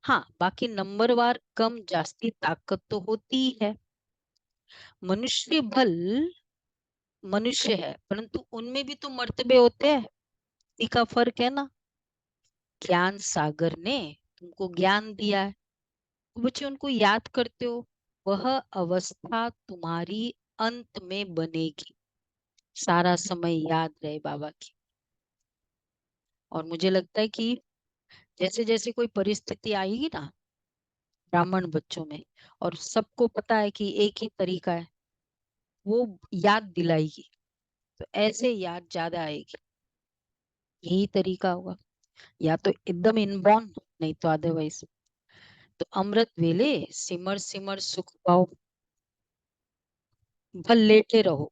हाँ, बाकी नंबरवार कम जास्ती ताकत तो होती ही है। मनुष्य बल मनुष्य है, परंतु उनमें भी तो मर्तबे होते हैं, इसी का फर्क है ना। ज्ञान सागर ने तुमको ज्ञान दिया है, तो बच्चे उनको याद करते हो। वह अवस्था तुम्हारी अंत में बनेगी। सारा समय याद रहे बाबा की। और मुझे लगता है कि जैसे जैसे कोई परिस्थिति आएगी ना ब्राह्मण बच्चों में, और सबको पता है कि एक ही तरीका है, वो याद दिलाएगी, तो ऐसे याद ज्यादा आएगी। यही तरीका होगा, या तो एकदम इनबॉर्न, नहीं तो अदरवाइज। तो अमृत वेले सिमर सिमर सुख पाओ, भल लेटे रहो।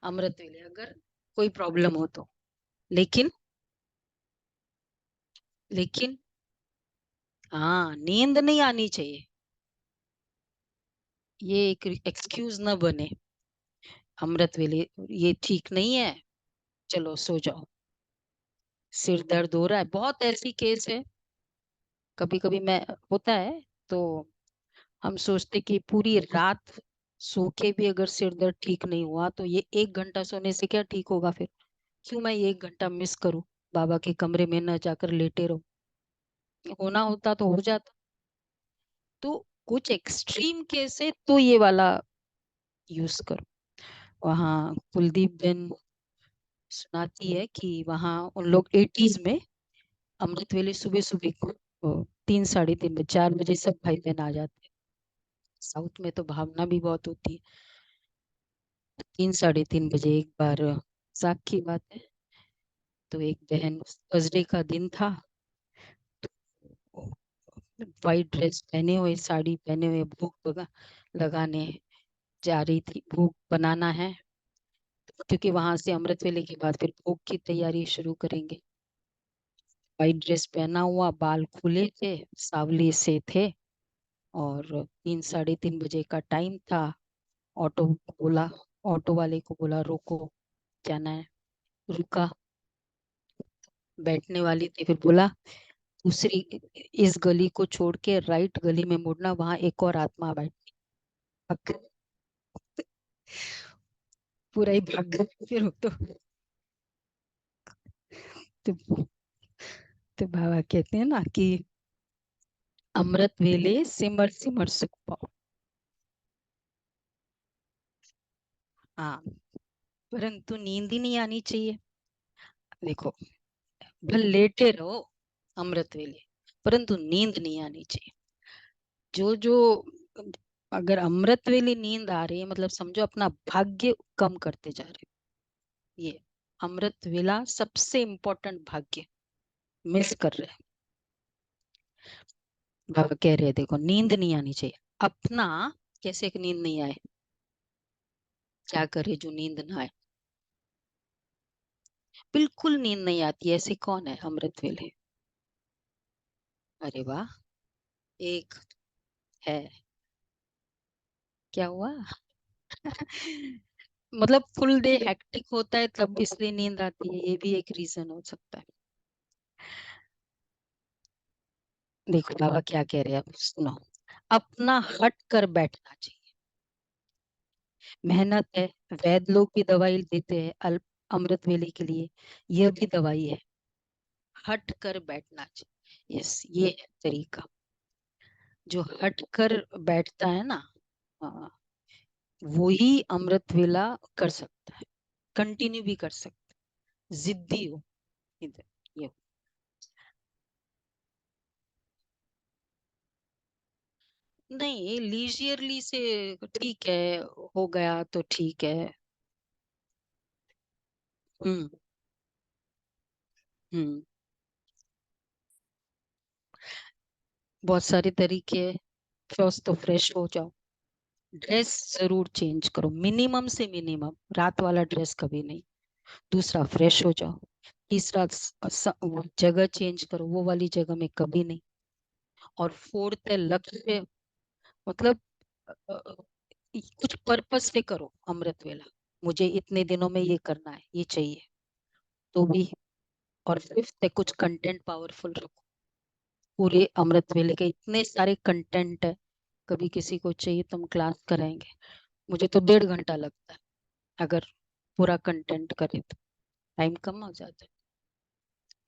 अमृत वेले अगर कोई प्रॉब्लम हो तो, लेकिन लेकिन हाँ, नींद नहीं आनी चाहिए। ये एक एक्सक्यूज न बने, अमृत वेले ये ठीक नहीं है, चलो सो जाओ। सिर दर्द हो रहा है, बहुत ऐसी केस है। कभी कभी मैं होता है तो हम सोचते कि पूरी रात सो के भी अगर सिर दर्द ठीक नहीं हुआ तो ये 1 घंटा सोने से क्या ठीक होगा फिर? क्यों मैं ये 1 घंटा मिस करूं, बाबा के कमरे में न जाकर लेटे रहूं? होना होता तो हो जाता। तो कुछ एक्सट्रीम केस है तो ये वाला यूज करो। वहाँ कुलदीप बेन सुनाती है कि वहाँ उन लोग 80s में अमृत वेले सुबह सुबह को 3 साढ़े 3 बजे 4 बजे सब भाई बहन आ जाते हैं। साउथ में तो भावना भी बहुत होती है। 3 साढ़े 3 बजे एक बार साख की बात है, तो एक बहन थर्सडे का दिन था, वाइट ड्रेस पहने हुए, साड़ी पहने हुए, भूख लगाने जा रही थी, भूख बनाना है, क्योंकि वहां से अमृत वेले के बाद फिर भोग की तैयारी शुरू करेंगे। वाइट ड्रेस पहना हुआ, बाल खुले थे, सावली से थे, और 3 साढ़े 3 बजे का टाइम था। ऑटो बोला, ऑटो वाले को बोला रोको, जाना है। रुका, बैठने वाली थी, फिर बोला दूसरी इस गली को छोड़ के राइट गली में मुड़ना, वहां एक और आत्मा बैठी। पूरा ही भाग गए फिर वो तो, तो बाबा कहते हैं ना कि अमृत वेले सिमर सिमर सुख पाओ। हाँ, परंतु नींद ही नहीं आनी चाहिए। देखो, भले लेटे रहो अमृत वेले, परंतु नींद नहीं आनी चाहिए। जो अगर अमृत वेले नींद आ रही है, मतलब समझो अपना भाग्य कम करते जा रहे हो। ये अमृत वेला सबसे इम्पोर्टेंट भाग्य मिस कर रहे हैं। बाबा कह रहे हैं देखो, नींद नहीं आनी चाहिए। अपना कैसे एक नींद नहीं आए, क्या करे जो नींद ना आए। बिल्कुल नींद नहीं आती, ऐसे कौन है अमृत वेले? अरे वाह, एक है। क्या हुआ? मतलब फुल डे हेक्टिक होता है तब इसलिए नींद आती है, ये भी एक रीजन हो सकता है। देखो बाबा क्या कह रहे हैं, अब सुनो। अपना हट कर बैठना चाहिए। मेहनत है, वैद्य लोग भी दवाई देते हैं अल्प अमृत वेले के लिए, यह भी दवाई है। हट कर बैठना चाहिए, यस, ये है तरीका। जो हट कर बैठता है ना, हाँ, वो ही अमृत वेला कर सकता है, कंटिन्यू भी कर सकता है, जिद्दी हो। इधर ये, नहीं लीजियरली से ठीक है, हो गया तो ठीक है। हम्म। हम्म। बहुत सारे तरीके हैं। फर्स्ट तो फ्रेश हो जाओ, ड्रेस जरूर चेंज करो, मिनिमम से मिनिमम, रात वाला ड्रेस कभी नहीं। दूसरा, फ्रेश हो जाओ। तीसरा, वो जगह चेंज करो, वो वाली जगह में कभी नहीं। और फोर्थ है लक्ष्य, मतलब कुछ पर्पस से करो अमृत वेला, मुझे इतने दिनों में ये करना है, ये चाहिए, तो भी। और फिफ्थ है कुछ कंटेंट पावरफुल रखो। पूरे अमृत वेले के इतने सारे कंटेंट है, कभी किसी को चाहिए तो हम क्लास कराएंगे। मुझे तो 1.5 घंटा लगता है, अगर पूरा कंटेंट करे तो टाइम कम हो जाता है,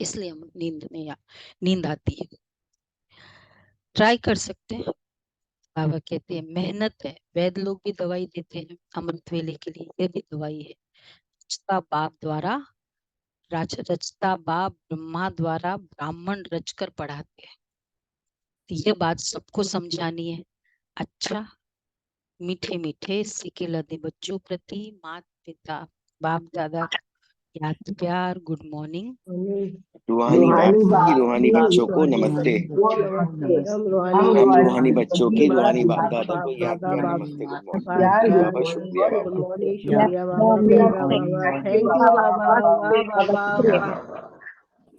इसलिए हम नींद आती है। ट्राई कर सकते हैं। बाबा कहते हैं मेहनत है, वैद्य लोग भी दवाई देते हैं अमृत वेले के लिए, ये भी दवाई है। रचता बाप द्वारा, रचता बाप ब्रह्मा द्वारा ब्राह्मण रचकर पढ़ाते हैं, तो ये बात सबको समझानी है। अच्छा, मीठे मीठे सिके लदे बच्चों प्रति माता पिता बाप दादा का याद प्यार, गुड मॉर्निंग। रूहानी बाप रूहानी की बाप रूहानी की बच्चों को रूहानी नमस्ते। बच्चों को नमस्ते। हम रूहानी हम बच्चों रूहानी बच्चों की बाप रूहानी बाप दादा बाप को याद दादा प्यार बाप नमस्ते गुड मॉर्निंग। बाप थैंक यू प्यार बाबा, शुक्रिया गुड बाबा। मॉर्निंग, शुक्रिया बाबा, प्यारा बाबा, थैंक यू बाबा, वाह बाबा वाह।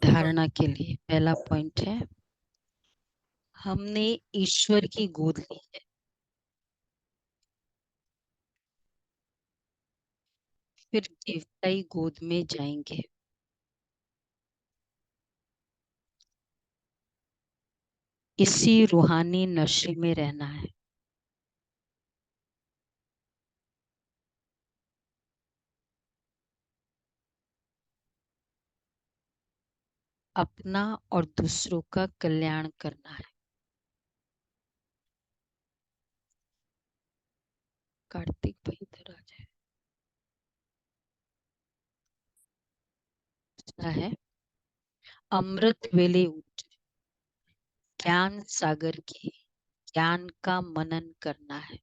धारणा के लिए पहला पॉइंट है, हमने ईश्वर की गोद ली है, फिर देवताई गोद में जाएंगे। इसी रूहानी नशे में रहना है। अपना और दूसरों का कल्याण करना है। कार्तिक भाई इधर आ जाए। दूसरा है, अमृत वेले उठ ज्ञान सागर के ज्ञान का मनन करना है।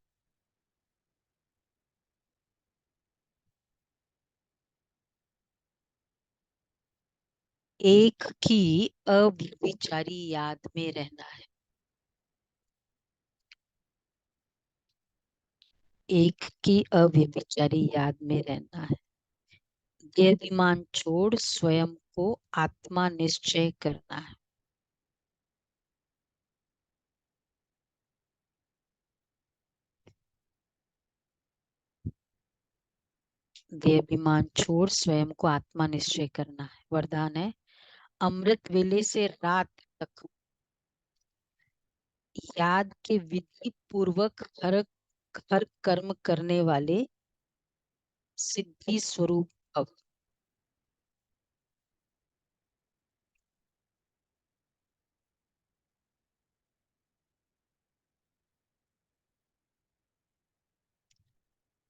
एक की अव्यभिचारी याद में रहना है। एक की अव्यभिचारी याद में रहना है। देहाभिमान छोड़ स्वयं को आत्मा निश्चय करना है। देहाभिमान छोड़ स्वयं को आत्मा निश्चय करना है। वरदान है, अमृत वेले से रात तक याद के विधि पूर्वक हर हर कर्म करने वाले सिद्धि स्वरूप भव।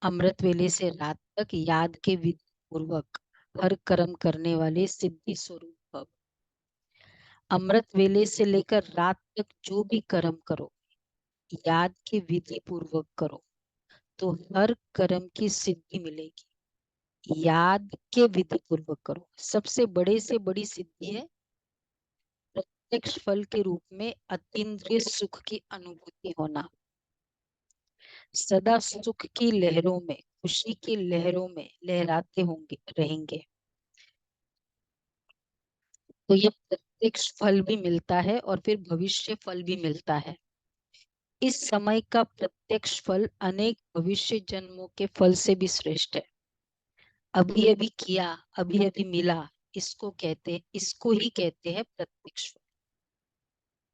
अमृत वेले से रात तक याद के विधि पूर्वक हर कर्म करने वाले सिद्धि स्वरूप भव। अमृत वेले से लेकर रात तक जो भी कर्म करो, याद के विधि पूर्वक करो तो हर कर्म की सिद्धि मिलेगी। याद के विधि पूर्वक करो। सबसे बड़े से बड़ी सिद्धि है प्रत्यक्ष फल के रूप में अतीन्द्रिय सुख की अनुभूति होना। सदा सुख की लहरों में, खुशी की लहरों में लहराते होंगे रहेंगे तो ये प्रत्यक्ष फल भी मिलता है और फिर भविष्य फल भी मिलता है। इस समय का प्रत्यक्ष फल अनेक भविष्य जन्मों के फल से भी श्रेष्ठ है। अभी अभी किया, अभी अभी मिला, इसको ही कहते हैं प्रत्यक्ष फल।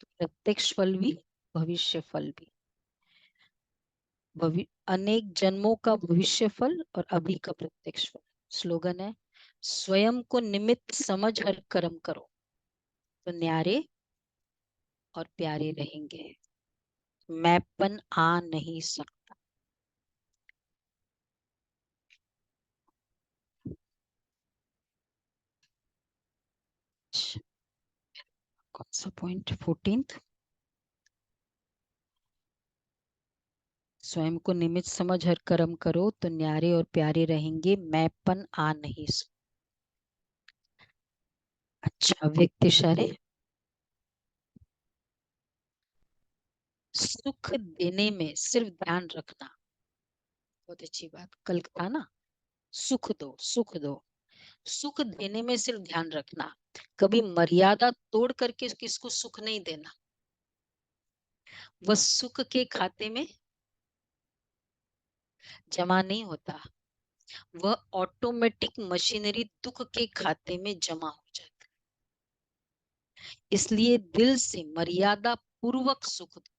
तो प्रत्यक्ष फल भी, भविष्य फल भी, अनेक जन्मों का भविष्य फल और अभी का प्रत्यक्ष फल। स्लोगन है, स्वयं को निमित्त समझ हर कर्म करो तो न्यारे और प्यारे रहेंगे। मैंपन आ नहीं सकता। कौन सा पॉइंट? 14th। स्वयं को निमित्त समझ हर कर्म करो तो न्यारे और प्यारे रहेंगे। मैंपन आ नहीं सकता। अच्छा, व्यक्त इशारे। सुख देने में सिर्फ ध्यान रखना। बहुत अच्छी बात। कल था ना, सुख दो सुख दो। सुख देने में सिर्फ ध्यान रखना, कभी मर्यादा तोड़ करके किसको सुख नहीं देना। वह सुख के खाते में जमा नहीं होता, वह ऑटोमेटिक मशीनरी दुख के खाते में जमा हो जाता है। इसलिए दिल से मर्यादा पूर्वक सुख दो।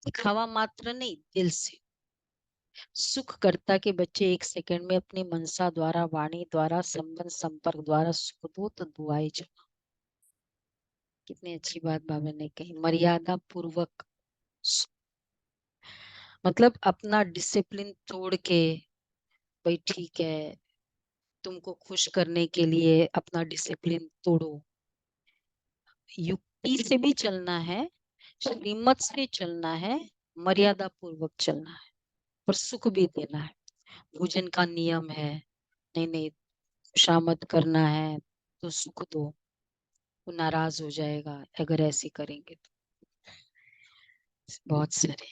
दिखावा मात्र नहीं, दिल से। सुख कर्ता के बच्चे 1 सेकंड में अपनी मनसा द्वारा, वाणी द्वारा, संबंध संपर्क द्वारा सुख दो तो दुआएं जमा। कितनी अच्छी बात बाबा ने कही, मर्यादा पूर्वक। मतलब अपना डिसिप्लिन तोड़ के, भाई ठीक है, तुमको खुश करने के लिए अपना डिसिप्लिन तोड़ो। युक्ति से भी चलना है, श्रीमत से चलना है, मर्यादा पूर्वक चलना है, और सुख भी देना है। भोजन का नियम है, नहीं नहीं खुशामद करना है तो सुख दो, वो नाराज हो जाएगा अगर ऐसे करेंगे तो। बहुत सारे।